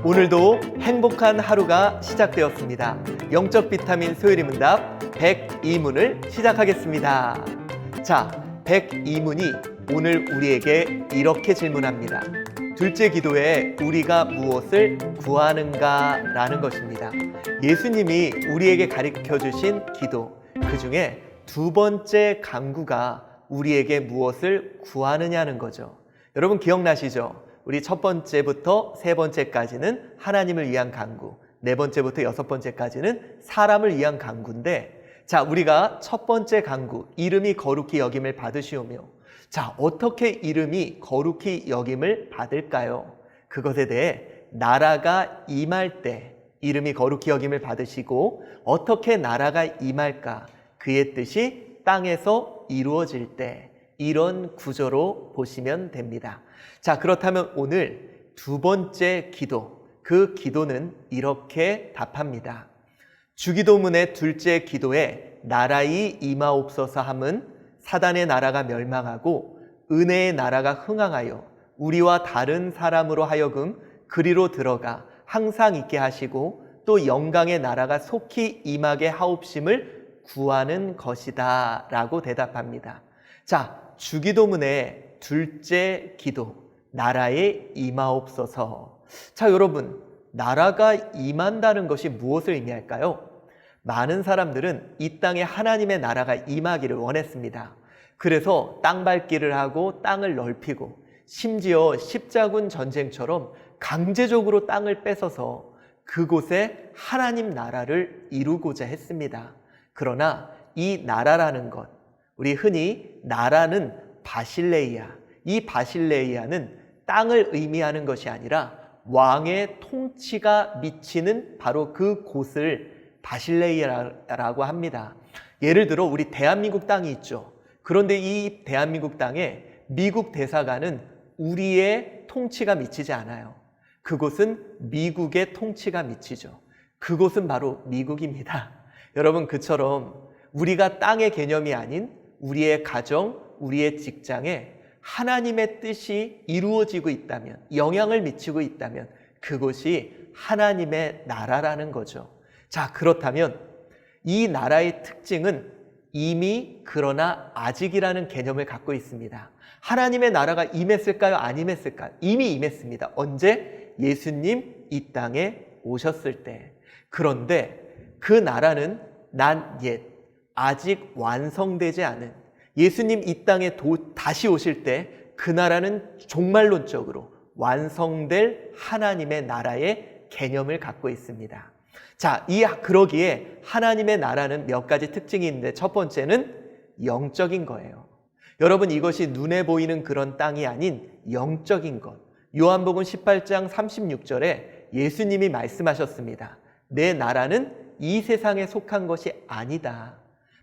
오늘도 행복한 하루가 시작되었습니다. 영적 비타민 소요리 문답 102문을 시작하겠습니다. 자, 102문이 오늘 우리에게 이렇게 질문합니다. 둘째 기도에 우리가 무엇을 구하는가? 라는 것입니다. 예수님이 우리에게 가르쳐 주신 기도, 그 중에 두 번째 간구가 우리에게 무엇을 구하느냐는 거죠. 여러분 기억나시죠? 우리 첫 번째부터 세 번째까지는 하나님을 위한 간구, 네 번째부터 여섯 번째까지는 사람을 위한 간구인데, 자, 우리가 첫 번째 간구, 이름이 거룩히 여김을 받으시오며, 자, 어떻게 이름이 거룩히 여김을 받을까요? 그것에 대해 나라가 임할 때 이름이 거룩히 여김을 받으시고, 어떻게 나라가 임할까? 그의 뜻이 땅에서 이루어질 때, 이런 구조로 보시면 됩니다. 자, 그렇다면 오늘 두 번째 기도, 그 기도는 이렇게 답합니다. 주기도문의 둘째 기도에 나라의 임하옵소서 함은 사단의 나라가 멸망하고 은혜의 나라가 흥황하여 우리와 다른 사람으로 하여금 그리로 들어가 항상 있게 하시고 또 영광의 나라가 속히 임하게 하옵심을 구하는 것이다 라고 대답합니다. 자, 주기도문의 둘째 기도, 나라에 임하옵소서. 자, 여러분, 나라가 임한다는 것이 무엇을 의미할까요? 많은 사람들은 이 땅에 하나님의 나라가 임하기를 원했습니다. 그래서 땅 밟기를 하고 땅을 넓히고, 심지어 십자군 전쟁처럼 강제적으로 땅을 뺏어서 그곳에 하나님 나라를 이루고자 했습니다. 그러나 이 나라라는 것, 우리 흔히 나라는 바실레이아, 이 바실레이아는 땅을 의미하는 것이 아니라 왕의 통치가 미치는 바로 그 곳을 바실레이아라고 합니다. 예를 들어 우리 대한민국 땅이 있죠. 그런데 이 대한민국 땅에 미국 대사관은 우리의 통치가 미치지 않아요. 그곳은 미국의 통치가 미치죠. 그곳은 바로 미국입니다. 여러분, 그처럼 우리가 땅의 개념이 아닌 우리의 가정, 우리의 직장에 하나님의 뜻이 이루어지고 있다면, 영향을 미치고 있다면 그곳이 하나님의 나라라는 거죠. 자, 그렇다면 이 나라의 특징은 이미 그러나 아직이라는 개념을 갖고 있습니다. 하나님의 나라가 임했을까요? 안 임했을까요? 이미 임했습니다. 언제? 예수님 이 땅에 오셨을 때. 그런데 그 나라는 난 옛, 아직 완성되지 않은, 예수님 이 땅에 다시 오실 때 그 나라는 종말론적으로 완성될 하나님의 나라의 개념을 갖고 있습니다. 자, 그러기에 하나님의 나라는 몇 가지 특징이 있는데, 첫 번째는 영적인 거예요. 여러분, 이것이 눈에 보이는 그런 땅이 아닌 영적인 것. 요한복음 18장 36절에 예수님이 말씀하셨습니다. 내 나라는 이 세상에 속한 것이 아니다.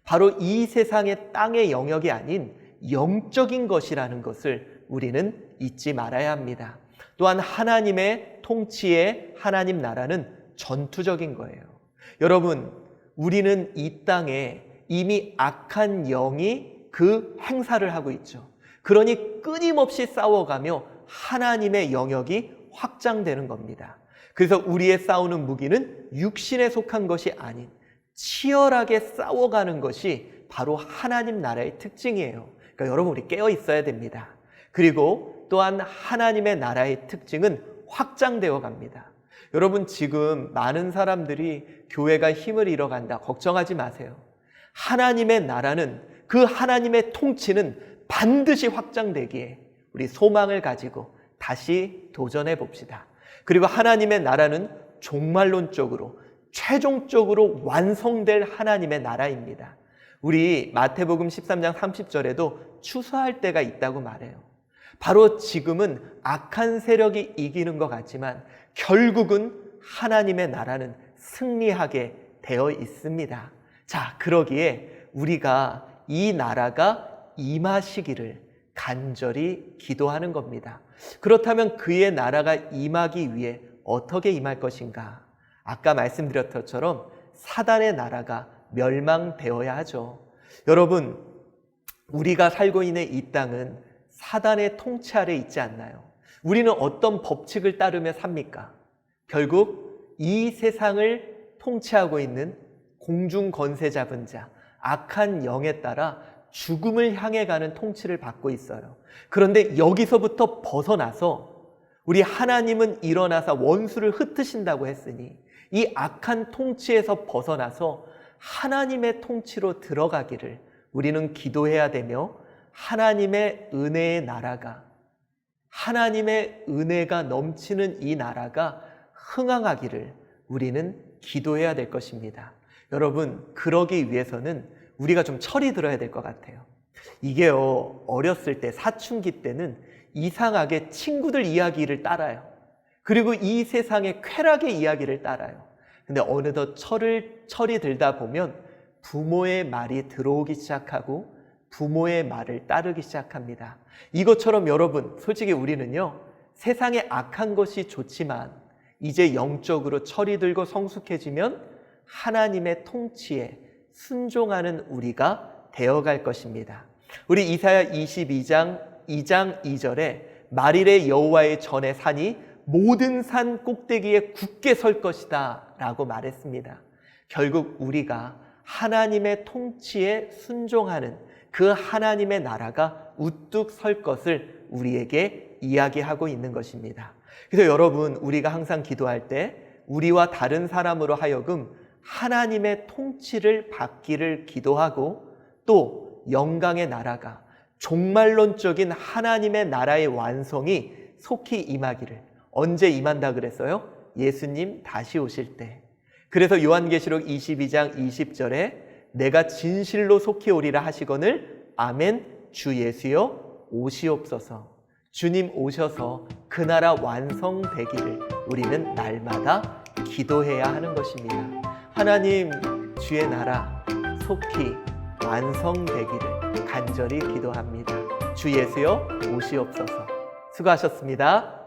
바로 이 세상의 땅의 영역이 아닌 영적인 것이라는 것을 우리는 잊지 말아야 합니다. 또한 하나님의 통치의 하나님 나라는 전투적인 거예요. 여러분, 우리는 이 땅에 이미 악한 영이 그 행사를 하고 있죠. 그러니 끊임없이 싸워가며 하나님의 영역이 확장되는 겁니다. 그래서 우리의 싸우는 무기는 육신에 속한 것이 아닌 치열하게 싸워가는 것이 바로 하나님 나라의 특징이에요. 그러니까 여러분, 우리 깨어 있어야 됩니다. 그리고 또한 하나님의 나라의 특징은 확장되어 갑니다. 여러분, 지금 많은 사람들이 교회가 힘을 잃어간다, 걱정하지 마세요. 하나님의 나라는, 그 하나님의 통치는 반드시 확장되기에 우리 소망을 가지고 다시 도전해 봅시다. 그리고 하나님의 나라는 종말론적으로 최종적으로 완성될 하나님의 나라입니다. 우리 마태복음 13장 30절에도 추수할 때가 있다고 말해요. 바로 지금은 악한 세력이 이기는 것 같지만 결국은 하나님의 나라는 승리하게 되어 있습니다. 자, 그러기에 우리가 이 나라가 임하시기를 간절히 기도하는 겁니다. 그렇다면 그의 나라가 임하기 위해 어떻게 임할 것인가? 아까 말씀드렸던 것처럼 사단의 나라가 멸망되어야 하죠. 여러분, 우리가 살고 있는 이 땅은 사단의 통치 아래 있지 않나요? 우리는 어떤 법칙을 따르며 삽니까? 결국 이 세상을 통치하고 있는 공중 권세 잡은 자, 악한 영에 따라 죽음을 향해 가는 통치를 받고 있어요. 그런데 여기서부터 벗어나서 우리 하나님은 일어나사 원수를 흩으신다고 했으니 이 악한 통치에서 벗어나서 하나님의 통치로 들어가기를 우리는 기도해야 되며, 하나님의 은혜의 나라가, 하나님의 은혜가 넘치는 이 나라가 흥황하기를 우리는 기도해야 될 것입니다. 여러분, 그러기 위해서는 우리가 좀 철이 들어야 될 것 같아요. 이게요, 어렸을 때, 사춘기 때는 이상하게 친구들 이야기를 따라요. 그리고 이 세상의 쾌락의 이야기를 따라요. 근데 어느덧 철이 들다 보면 부모의 말이 들어오기 시작하고 부모의 말을 따르기 시작합니다. 이것처럼 여러분, 솔직히 우리는요, 세상에 악한 것이 좋지만 이제 영적으로 철이 들고 성숙해지면 하나님의 통치에 순종하는 우리가 되어갈 것입니다. 우리 이사야 22장 2장 2절에 만일의 여호와의 전에 산이 모든 산 꼭대기에 굳게 설 것이다 라고 말했습니다. 결국 우리가 하나님의 통치에 순종하는 그 하나님의 나라가 우뚝 설 것을 우리에게 이야기하고 있는 것입니다. 그래서 여러분, 우리가 항상 기도할 때 우리와 다른 사람으로 하여금 하나님의 통치를 받기를 기도하고, 또 영광의 나라가, 종말론적인 하나님의 나라의 완성이 속히 임하기를. 언제 임한다 그랬어요? 예수님 다시 오실 때. 그래서 요한계시록 22장 20절에 내가 진실로 속히 오리라 하시거늘 아멘 주 예수여 오시옵소서. 주님 오셔서 그 나라 완성되기를 우리는 날마다 기도해야 하는 것입니다. 하나님, 주의 나라 속히 완성되기를 간절히 기도합니다. 주 예수여 오시옵소서. 수고하셨습니다.